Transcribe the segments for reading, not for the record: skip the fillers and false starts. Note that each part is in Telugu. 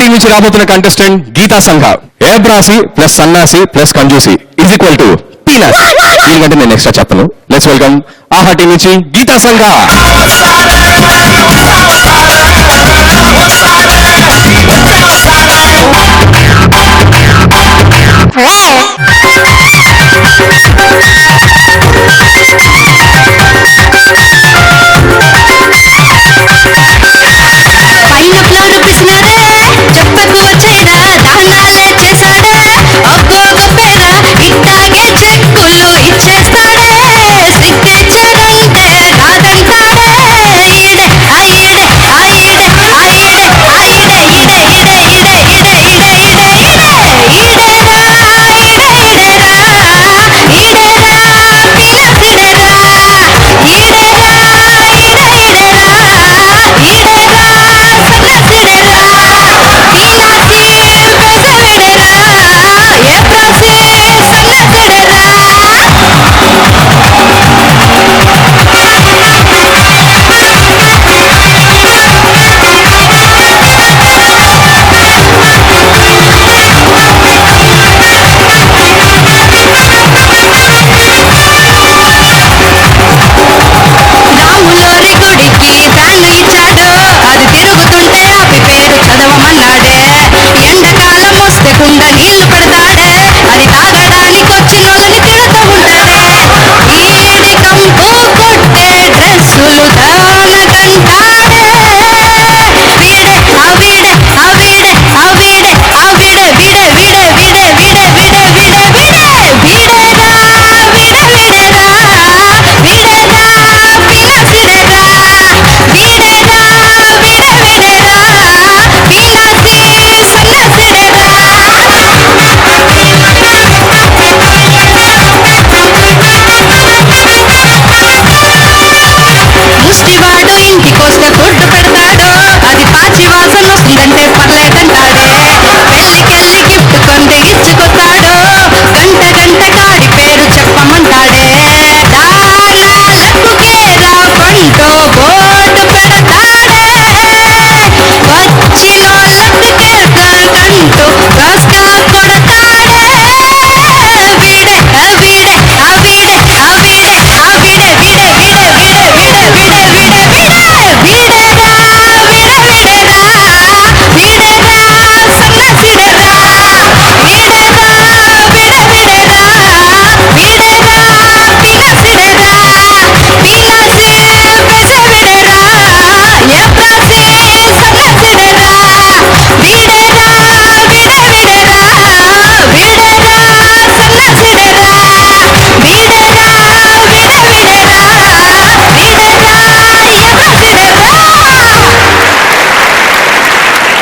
టీం నుంచి రాబోతున్న కంటెస్టెంట్ గీతా సంఘ. ఏబ్రాసి ప్లస్ సన్నాసి ప్లస్ కంజూసి ఈజ్ ఈక్వల్ టు పీనస్. దీనికంటే నేను ఎక్స్ట్రా చెప్పను. లెట్స్ వెల్కమ్ ఆహా టీం నుంచి గీతా సంఘ.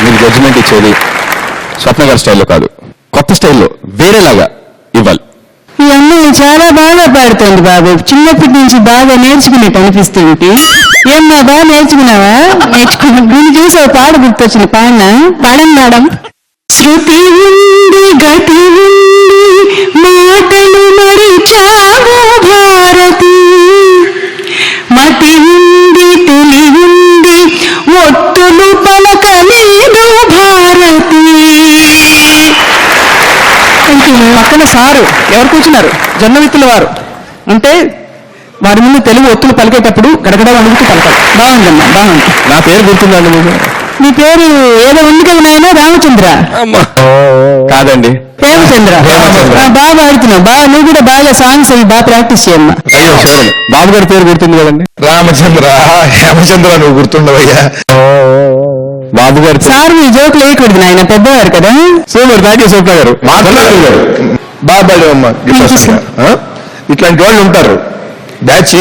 మీరు జడ్జిమెంట్ ఇచ్చేది స్వప్న గారి స్టైల్లో కాదు, కొత్త స్టైల్లో వేరేలాగా ఇవ్వాలి. ఈ అమ్మాయి చాలా బాగా పాడుతోంది బాబు. చిన్నప్పటి నుంచి బాగా నేర్చుకునేట్టు అనిపిస్తుంది. ఏమ్మా బాగా నేర్చుకున్నావా? నేర్చుకున్నా. దీన్ని చూసి పాట గుర్తొచ్చింది. పాడండి మేడం. శృతి ఉంది గతి ఉంది మాటలు మరిచావు భారతి, మతి ఉంది తెలివింది ఒత్తులు పలకలేదు భారతి. పక్కన సారు ఎవరు కూర్చున్నారు? జొన్నవిత్తుల వారు. అంటే వారి ముందు తెలుగు ఒత్తులు పలికేటప్పుడు గడగడ వణుకుతూ పలకాలి. బాగుందమ్మా, బాగుంది. నా పేరు గుర్తుందండి మీకు? నీ పేరు ఏదో ఉంది కదా నాయన? రామచంద్ర కాదండి, రామచంద్ర. బాగా పాడుతున్నావు. బాగా నువ్వు కూడా బాగా సాంగ్స్ అవి బాగా ప్రాక్టీస్ చేయమ్మా. అయ్యో చూడండి, బాబు గారి పేరు గుర్తుంది కదండి? రామచంద్ర. హేమచంద్ర నువ్వు గుర్తుండవయ్యా. బాబు గారు సార్ మీ జోకులు వేయకూడదు నాయన, పెద్దవారు కదా. సూపర్, థ్యాంక్ యూ స్వప్న గారు. బాబాడేవమ్మా. ఇట్లాంటి వాళ్ళు ఉంటారు బ్యాచ్.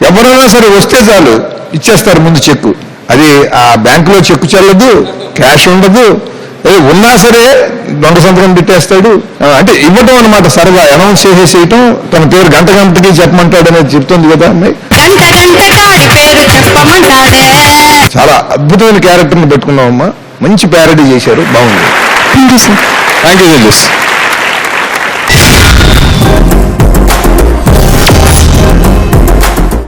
ఎవరైనా సరే వస్తే చాలు ఇచ్చేస్తారు ముందు చెక్కు. అది ఆ బ్యాంకులో చెక్కు చెల్లదు, క్యాష్ ఉండదు. ఉన్నా సరే దొంగ సంతకం పెట్టేస్తాడు. అంటే ఇవ్వటం అనమాట, సరదా అనౌన్స్ చేసేసేయటం. తన పేరు గంట గంటకి చెప్పమంటాడు అనేది చెప్తుంది కదా అమ్మాయి. చాలా అద్భుతమైన క్యారెక్టర్ని పెట్టుకున్నామమ్మా. మంచి ప్యారడీ చేశారు, బాగుంది. Thank you sir. Thank you.